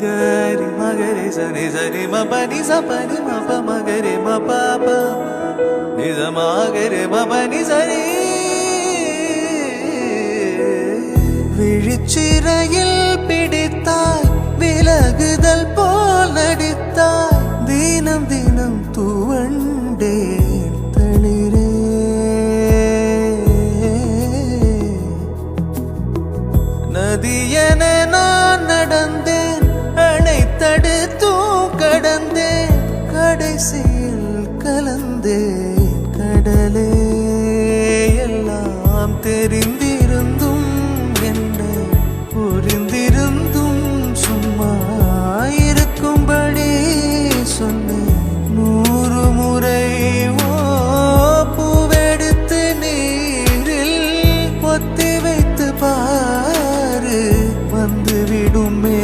gari magare sani sani ma pani sa pani ma pa magare ma pa pa ni sa magare ma pani sani விழிச்சிறையில் பிடித்தாய் விலகுதல் போல் நடித்தாய் தினம் தினம் தூவண்டே தளிரே நதியென நான் நடந்தேன் அணைத்தடுத்தும் கடந்தேன் கடைசியில் கலந்தேன் கடலே எல்லாம் தெரிந்திருந்தும் புரிந்திருந்தும் சும்மா இருக்கும்படி சொன்னேன் 100 முறை பூவெடுத்து நீரில் பொத்தி வைத்து பாரு வந்துவிடுமே